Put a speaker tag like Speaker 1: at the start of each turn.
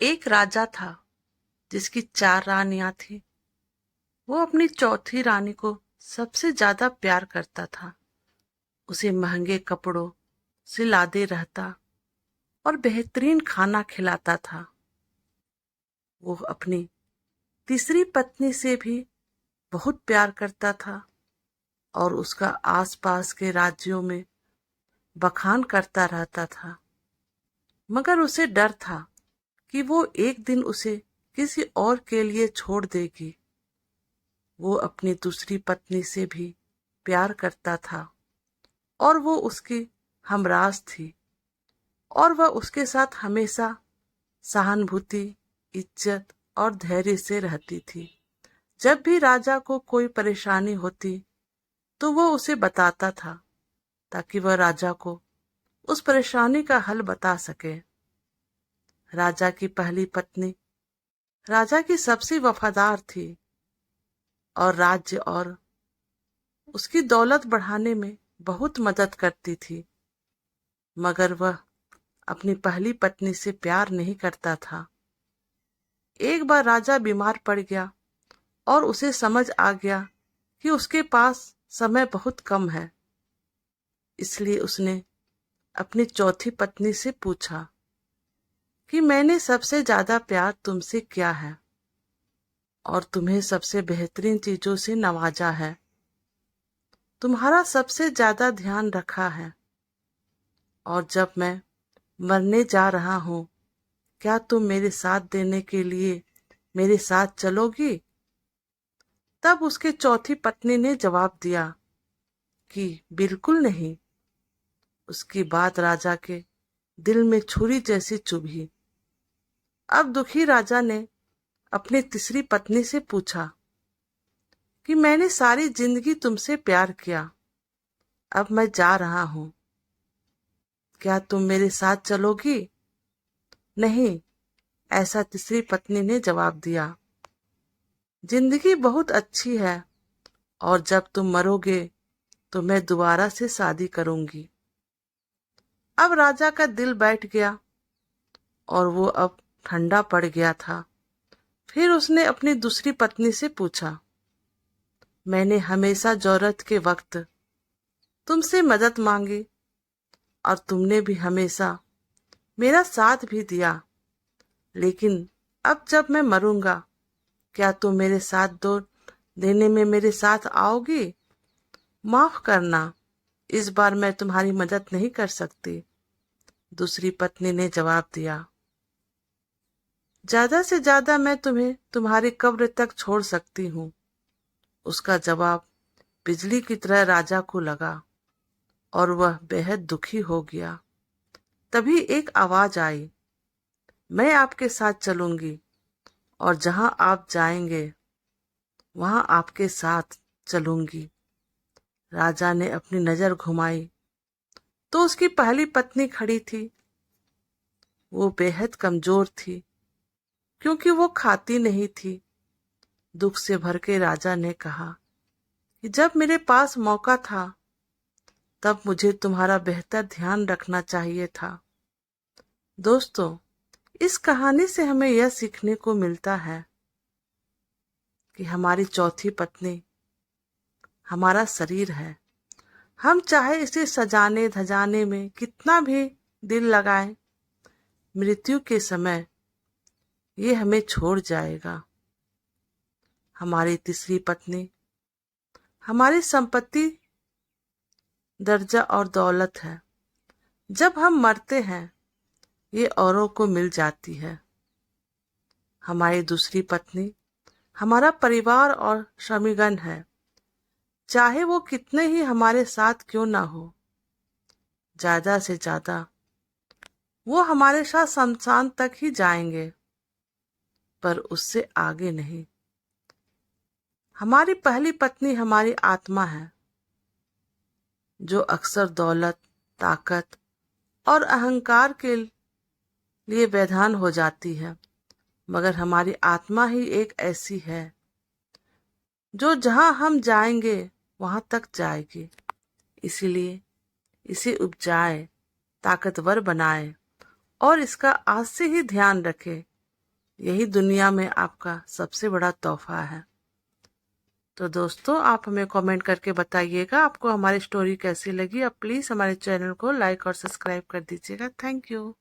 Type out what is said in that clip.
Speaker 1: एक राजा था जिसकी 4 रानियां थी। वो अपनी चौथी रानी को सबसे ज्यादा प्यार करता था। उसे महंगे कपड़ों से लादे रहता और बेहतरीन खाना खिलाता था। वो अपनी तीसरी पत्नी से भी बहुत प्यार करता था और उसका आसपास के राज्यों में बखान करता रहता था। मगर उसे डर था कि वो एक दिन उसे किसी और के लिए छोड़ देगी। वो अपनी दूसरी पत्नी से भी प्यार करता था और वो उसकी हमराज थी और वह उसके साथ हमेशा सहानुभूति, इज्जत और धैर्य से रहती थी। जब भी राजा को कोई परेशानी होती तो वो उसे बताता था ताकि वह राजा को उस परेशानी का हल बता सके। राजा की पहली पत्नी राजा की सबसे वफादार थी और राज्य और उसकी दौलत बढ़ाने में बहुत मदद करती थी। मगर वह अपनी पहली पत्नी से प्यार नहीं करता था। एक बार राजा बीमार पड़ गया और उसे समझ आ गया कि उसके पास समय बहुत कम है। इसलिए उसने अपनी चौथी पत्नी से पूछा कि मैंने सबसे ज्यादा प्यार तुमसे किया है और तुम्हें सबसे बेहतरीन चीजों से नवाजा है, तुम्हारा सबसे ज्यादा ध्यान रखा है, और जब मैं मरने जा रहा हूं क्या तुम मेरे साथ देने के लिए मेरे साथ चलोगी? तब उसके चौथी पत्नी ने जवाब दिया कि बिल्कुल नहीं। उसकी बात राजा के दिल में छुरी जैसी चुभी। अब दुखी राजा ने अपनी तीसरी पत्नी से पूछा कि मैंने सारी जिंदगी तुमसे प्यार किया, अब मैं जा रहा हूं, क्या तुम मेरे साथ चलोगी? नहीं, ऐसा तीसरी पत्नी ने जवाब दिया। जिंदगी बहुत अच्छी है और जब तुम मरोगे तो मैं दोबारा से शादी करूंगी। अब राजा का दिल बैठ गया और वो अब ठंडा पड़ गया था। फिर उसने अपनी दूसरी पत्नी से पूछा, मैंने हमेशा जरूरत के वक्त तुमसे मदद मांगी और तुमने भी हमेशा मेरा साथ भी दिया, लेकिन अब जब मैं मरूंगा क्या तुम मेरे साथ दो देने में मेरे साथ आओगी? माफ करना, इस बार मैं तुम्हारी मदद नहीं कर सकती। दूसरी पत्नी ने जवाब दिया, ज्यादा से ज्यादा मैं तुम्हें तुम्हारी कब्र तक छोड़ सकती हूँ। उसका जवाब बिजली की तरह राजा को लगा और वह बेहद दुखी हो गया। तभी एक आवाज आई, मैं आपके साथ चलूंगी और जहां आप जाएंगे वहां आपके साथ चलूंगी। राजा ने अपनी नजर घुमाई तो उसकी पहली पत्नी खड़ी थी। वो बेहद कमजोर थी क्योंकि वो खाती नहीं थी। दुख से भर के राजा ने कहा कि जब मेरे पास मौका था तब मुझे तुम्हारा बेहतर ध्यान रखना चाहिए था। दोस्तों, इस कहानी से हमें यह सीखने को मिलता है कि हमारी चौथी पत्नी हमारा शरीर है। हम चाहे इसे सजाने धजाने में कितना भी दिल लगाएं, मृत्यु के समय ये हमें छोड़ जाएगा। हमारी तीसरी पत्नी हमारी संपत्ति, दर्जा और दौलत है। जब हम मरते हैं ये औरों को मिल जाती है। हमारी दूसरी पत्नी हमारा परिवार और श्रमिगण है, चाहे वो कितने ही हमारे साथ क्यों ना हो। ज्यादा से ज्यादा वो हमारे साथ शमशान तक ही जाएंगे, पर उससे आगे नहीं। हमारी पहली पत्नी हमारी आत्मा है जो अक्सर दौलत, ताकत और अहंकार के लिए बेईमान हो जाती है। मगर हमारी आत्मा ही एक ऐसी है जो जहां हम जाएंगे वहां तक जाएगी। इसीलिए इसे उपजाए, ताकतवर बनाए और इसका आज से ही ध्यान रखे यही दुनिया में आपका सबसे बड़ा तोहफा है। तो दोस्तों, आप हमें कमेंट करके बताइएगा आपको हमारी स्टोरी कैसी लगी। अब प्लीज़ हमारे चैनल को लाइक और सब्सक्राइब कर दीजिएगा। Thank you.